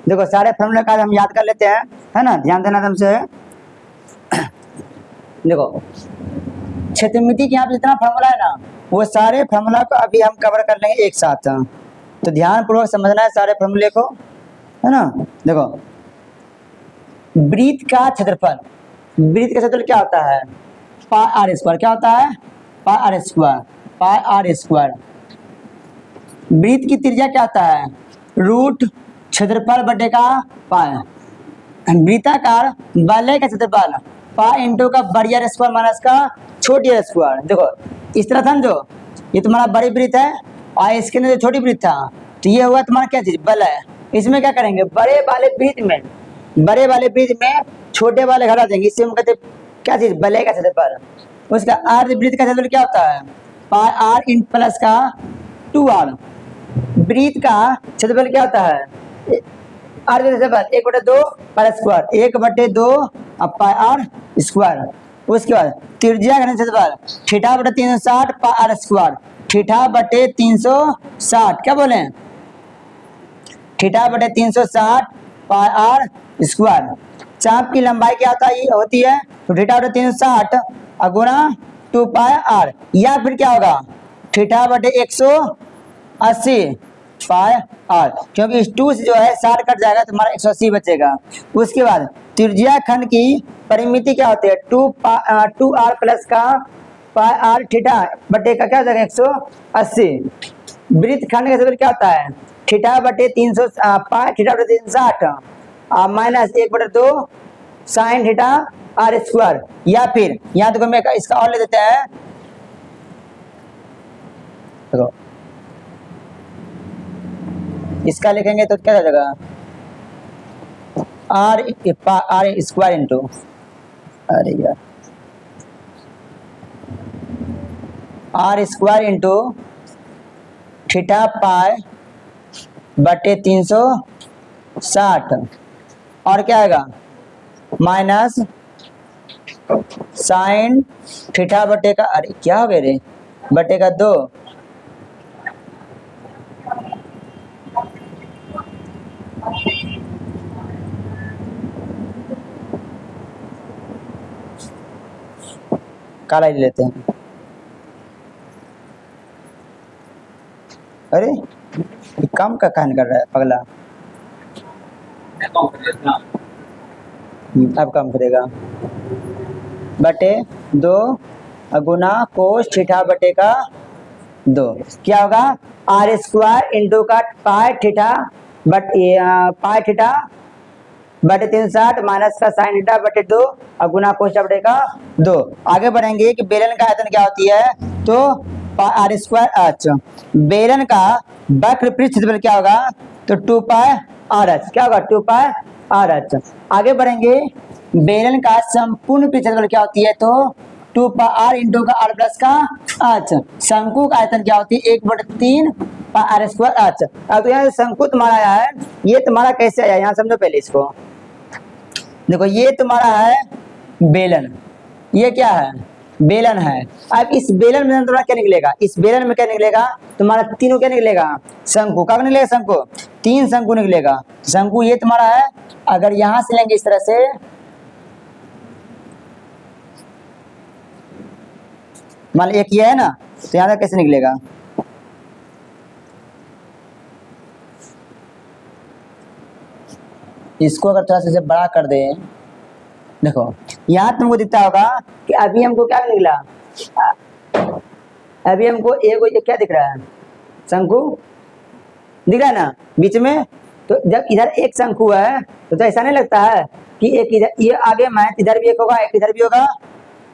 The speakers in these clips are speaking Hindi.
देखो सारे फॉर्मूले का हम याद कर लेते हैं, है ना, ध्यान देना तुमसे। देखो क्षेत्रमिति के यहाँ पे जितना फॉर्मूला है ना, वो सारे फॉर्मूला को अभी हम कवर कर लेंगे एक साथ, तो ध्यान पूर्वक समझना है सारे फॉर्मूले को, है ना। देखो वृत्त का क्षेत्रफल, वृत्त का क्षेत्रफल क्या होता है, पाई आर स्क्वायर। क्या होता है, pi are square, pi are square. वृत्त की त्रिज्या क्या होता है, रूट क्षेत्रफल बटे का पाई। वृत्ताकार वलय का क्षेत्रफल पाई इंटू का बड़ी स्क्वायर माइनस का छोटी स्क्वायर। देखो इस तरह था जो ये तुम्हारा बड़ी वृत्त है और इसके अंदर जो छोटी वृत्त था, तो ये हुआ तुम्हारा क्या चीज, वलय। इसमें क्या करेंगे, बड़े वाले वृत्त में, बड़े वाले वृत्त में छोटे वाले घटा देंगे, इससे हम कहते क्या चीज, वलय का क्षेत्रफल। उसका अर्ध वृत्त का क्षेत्रफल क्या होता है, पाई आर इन प्लस का 2r। वृत्त का क्षेत्रफल क्या होता है, अर्ध क्षेत्रफल 1/2 pi square, 1/2 pi are square. उसके बाद त्रिज्या घन क्षेत्रफल थीटा बटे 360 पाई आर स्क्वायर, थीटा बटे 360, क्या बोले, थीटा बटे 360 पाई आर स्क्वायर। चाप की लंबाई क्या होती है, तो थीटा बटे 360 गुना 2 पाई आर, या फिर क्या होगा, थीटा बटे 180 पाई आर, क्योंकि इस 2 से जो है 60 कट जाएगा तो हमारा 180 बचेगा। उसके बाद त्रिज्या खंड की परिमिति क्या होती है, 2r प्लस का पाई आर थीटा बटे का क्या हो जाएगा 180। वृत्त खंड का क्षेत्रफल क्या होता है, थीटा बटे 300 पाई थीटा बटे 360 minus 1/2 sine theta R square. या फिर यहाँ देखो मैं इसका और ले देते हैं, देखो इसका लिखेंगे तो क्या हो जाएगा, आर स्क्वायर इंटू, अरे यार, R square into theta pi बटे 360 और क्या आएगा माइनस साइन थीटा बटे का, अरे क्या हो गया रे, बटे का 2 काला ले लेते हैं। अरे ये काम का कहन कर रहा है पगला, अब काम करेगा, बटे 2 गुना कोस थीटा बटे का 2, क्या होगा, आर स्क्वायर इंटू का पाई थीटा पाई थीटा बटे 360 माइनस का साइन थीटा बटे 2 और गुना कोस थीटा बटे का 2। आगे बढ़ेंगे कि बेलन का आयतन क्या होती है, तो आर स्क्वायर एच। बेलन का वक्र पृष्ठ क्षेत्रफल क्या होगा, तो 2 पाई आर एच, क्या होगा 2 पाई आर एच। आगे बढ़ेंगे, बेलन का संपूर्ण पृष्ठ क्षेत्रफल क्या होती है, तो 2 पाई आर इंटू का आर प्लस का एच। शंकु का आयतन क्या होती है, 1/3 पाई आर स्क्वायर एच। अब तो यहाँ शंकु तुम्हारा आया है, ये तुम्हारा कैसे आया, यहाँ समझो पहले इसको। देखो ये तुम्हारा है बेलन, ये क्या है, बेलन है। अब इस बेलन में तुम्हारा क्या निकलेगा, इस बेलन में क्या निकलेगा, तुम्हारा तीनों क्या निकलेगा, शंकु। क्या निकलेगा, शंकु, 3 शंकु निकलेगा। शंकु ये तुम्हारा है, अगर यहां से लेंगे इस तरह से, मान एक ये है ना, तो यहां तक कैसे निकलेगा, इसको अगर थोड़ा सा बड़ा कर दे, देखो यहाँ तुमको दिखता होगा कि अभी हमको क्या निकला, अभी हमको एक क्या दिख रहा है, शंकु दिख रहा है ना बीच में। तो जब इधर एक शंकु है तो ऐसा नहीं लगता है कि एक इधर ये आगे में इधर भी एक होगा, एक इधर भी होगा,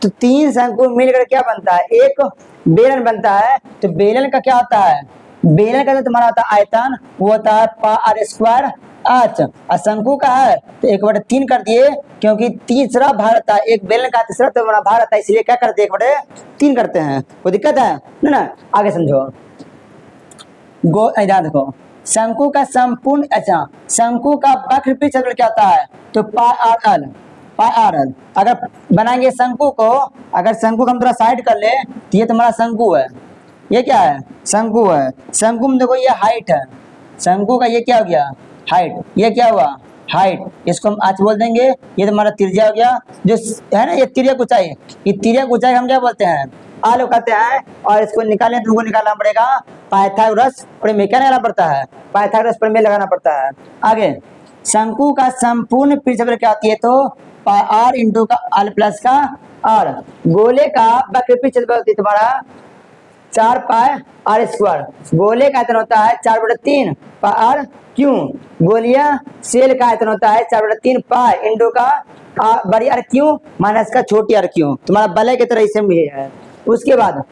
तो 3 शंकु मिलकर क्या बनता है, एक बेलन बनता है। तो बेलन का क्या होता है, बेलन का जो तुम्हारा होता है आयतन, वो होता है पाई आर स्क्वायर एच। और शंकु का है तो 1/3 कर दिए, क्योंकि तीसरा भाग रहता है, एक बेलन का तीसरा तो बड़ा भाग रहता है, इसलिए क्या करते हैं 1/3 करते हैं। कोई दिक्कत है ना, आगे समझो। इधर देखो, शंकु का संपूर्ण, अच्छा शंकु का वक्र पृष्ठ क्षेत्रफल क्या होता है, तो पाई आर एल, पाई आर एल। अगर बनाएंगे शंकु को, अगर शंकु को हम थोड़ा साइड कर ले, तो ये तुम्हारा शंकु है, ये क्या है, शंकु है। शंकु में देखो ये हाइट है, शंकु का ये क्या हो गया, हाइट, ये क्या हुआ हाइट, इसको हम आज बोल देंगे ये तुम्हारा त्रिज्या हो गया, जो है ना ये तिर्यक ऊंचाई, ये तिर्यक ऊंचाई हम क्या बोलते हैं आलोक कहते हैं। और इसको निकालने तुमको निकालना पड़ेगा पाइथागोरस प्रमेय, क्या निकालना पड़ता है पाइथागोरस प्रमेय लगाना पड़ता है। आगे शंकु का संपूर्ण पृष्ठफल क्या होती है तो r इंटू का r प्लस का r, गोले का वक्र पृष्ठफल होती है तुम्हारा 4 पाई r स्क्वायर, गोले का आयतन होता है 4/3 पाई r, क्यों गोलिया सेल का आयतन होता है 4/3 पाई इंटू का बड़ी r क्यों माइनस का छोटी r क्यों, तुम्हारा बलय की तरह इसे मिले है। उसके बाद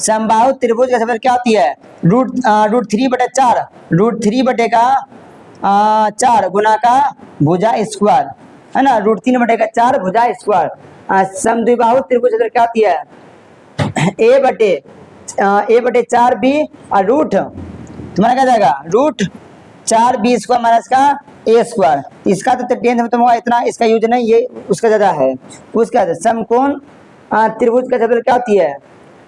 समबाहु त्रिभुज का सफल क्या होती है √3/4, √3/4 गुना का भुजा स्क्वायर है ना, √3/4 भुजा स्क्वायर। समद्विबाहु त्रिभुज का क्या होती है a/4b और रूट तुम्हारा क्या जाएगा √4b स्क्वायर माइनस का a स्क्वायर, इसका तो 10th में तुमको इतना इसका यूज नहीं, ये उसका ज्यादा है। उसके बाद समकोण त्रिभुज का सफल क्या होती है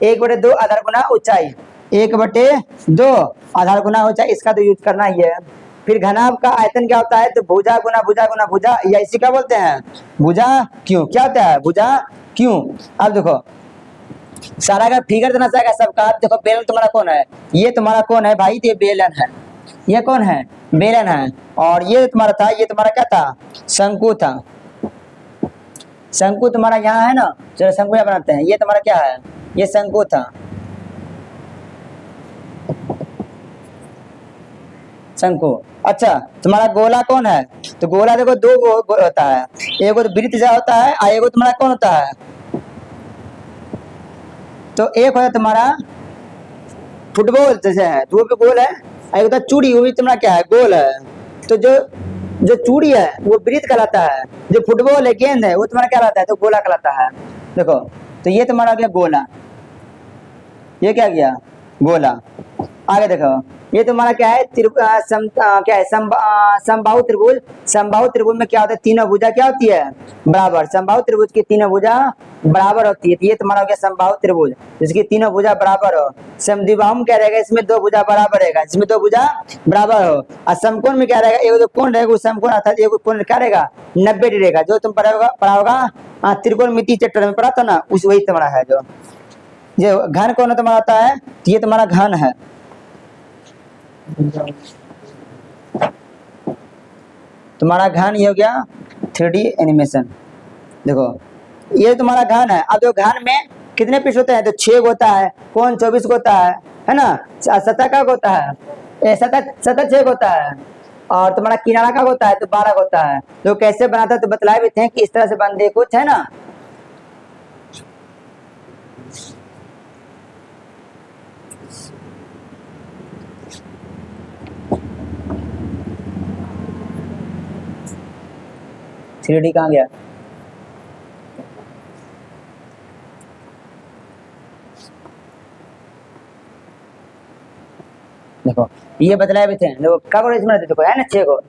1/2 आधार गुना ऊंचाई, 1/2 आधार गुना ऊंचाई, इसका तो यूज करना ही है। फिर घनाभ का आयतन क्या होता है तो भुजा गुना भुजा गुना भुजा, या इसी क्या बोलते हैं भुजा क्यों, क्या होता है भुजा क्यों। अब देखो सारा का फिगर देना चाहेगा सबका, देखो बेलन तुम्हारा कौन है, ये तुम्हारा कौन है भाई, ये बेलन है, ये कौन है बेलन है, और ये तुम्हारा था ये तुम्हारा क्या था शंकु था, शंकु तुम्हारा यहाँ है ना, चलो शंकु यहाँ बनाते हैं, ये तुम्हारा क्या है ये शंकु था, शंकु। अच्छा तुम्हारा गोला कौन है तो गोला देखो दो होता है, एक तो वृत्त जैसा होता है और एक तुम्हारा कौन होता है तो एक होता है तुम्हारा फुटबॉल जैसे है तो वो भी गोल है, एक होता है चूड़ी वो भी तुम्हारा क्या है गोल है। तो जो जो चूड़ी है वो वृत्त कहलाता है, जो फुटबॉल है गेंद है वो तुम्हारा क्या कहलाता है तो गोला कहलाता है। देखो तो ये तुम्हारा गया गोला, ये क्या गया गोला। आगे देखो ये तुम्हारा क्या है क्या है समबाहु त्रिभुज, समबाहु त्रिभुज में क्या होता है तीनों भुजा क्या होती है बराबर, समबाहु त्रिभुज की तीनों भुजा बराबर होती है, तो ये तुम्हारा हो गया समबाहु त्रिभुज जिसकी तीनों भुजा बराबर हो। समद्विबाहु में क्या रहेगा इसमें दो भुजा बराबर रहेगा, इसमें दो भुजा बराबर हो। और समकोण में क्या रहेगा एक जो कोण रहेगा समकोण अर्थात एक कोण क्या रहेगा 90 डिग्री रहेगा, जो तुम पढ़ा होगा त्रिकोणमिति चैप्टर में पढ़ा था ना उस वही तुम्हारा है। जो घन कोण तुम्हारा आता है तो ये तुम्हारा घन है, तुम्हारा घन ये हो गया 3D एनिमेशन। देखो ये तुम्हारा घन है, अब जो घन में कितने पीस होते हैं तो 6 होता है, कौन 24 होता है ना, सतह का होता है सतह 6 होता है, और तुम्हारा किनारा का होता है तो 12 होता है। तो कैसे बनाता है तो बतलाए भी थे कि इस तरह से बनते कुछ है ना। थ्री डी कहाँ गया देखो ये बतलाए भी थे, देखो कब इसमें देखो है ना 6 को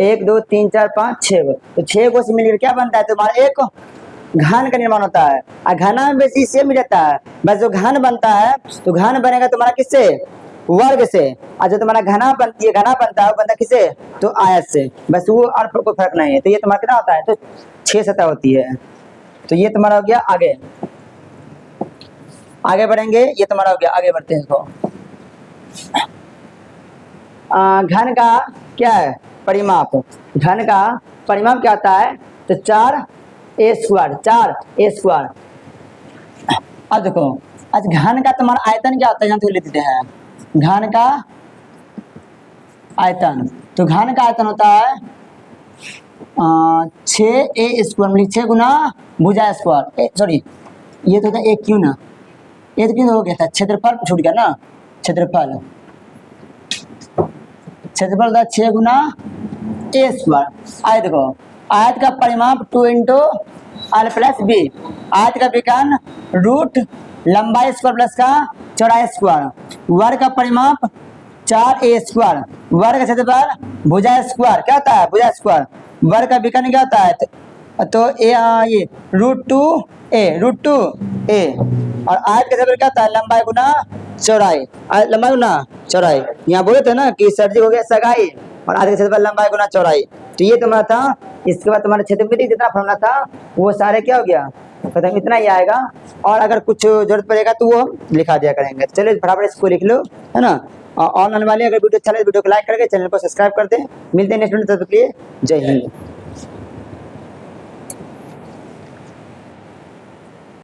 1 2 3 4 5 6 को, तो 6 को से मिलकर क्या बनता है तुम्हारा एक घन का निर्माण होता है, और घना में बेसी सेम ही रहता है, बस जो घन बनता है तो घन बनेगा तुम्हारा किससे वर्ग से, और जो तुम्हारा घना बनती है घना बनता है वो बनता है किससे तो आयत से, बस वो और कोई फर्क नहीं है। तो ये तुम्हारा कितना होता है तो 6 सतह होती है। तो ये तुम्हारा हो गया आगे, आगे बढ़ेंगे ये तुम्हारा हो गया, आगे बढ़ते हैं। देखो घन का क्या है परिमाप, घन का परिमाप क्या होता है तो 4a स्क्वायर। अब देखो आज घन का तुम्हारा आयतन क्या होता है यहाँ तो ले देते हैं घन का आयतन, तो घन का आयतन होता है 6a स्क्वायर मतलब 6 गुना भुजा स्क्वायर, सॉरी ये तो था एक क्यों ना, ये तो क्यों हो गया था क्षेत्रफल छूट गया ना, क्षेत्रफल था 6 गुना a स्क्वायर। आयत देखो आयत का परिमाप 2 इंटू r प्लस b, आयत का विकर्ण रूट लंबाई स्क्वायर प्लस का चौड़ाई स्क्वायर, वर्ग का परिमाप 4a स्क्वायर, वर्ग का क्षेत्रफल भुजा स्क्वायर क्या होता है भुजा स्क्वायर, वर्ग का विकर्ण क्या होता है तो ये √2a और आयत का क्षेत्रफल क्या होता है लंबाई गुना चौड़ाई, लंबाई गुना चौड़ाई। यहाँ बोले थे ना कि सर्दी हो गया सगाई और आधे के क्षेत्रफल लंबाई गुना चौड़ाई, तो ये तुम्हारा था। इसके बाद तुम्हारे क्षेत्रफल जितना फॉर्मूला था वो सारे क्या हो गया खत्म, इतना ही आएगा। और अगर कुछ जरूरत पड़ेगा तो वो लिखा दिया करेंगे। चलिए फटाफट इसको लिख लो, है ना। ऑन आने वाले अगर वीडियो अच्छा लगे वीडियो को लाइक करके चैनल को सब्सक्राइब करते हैं। मिलते हैं नेक्स्ट वीडियो, तब तक के लिए जय हिंद।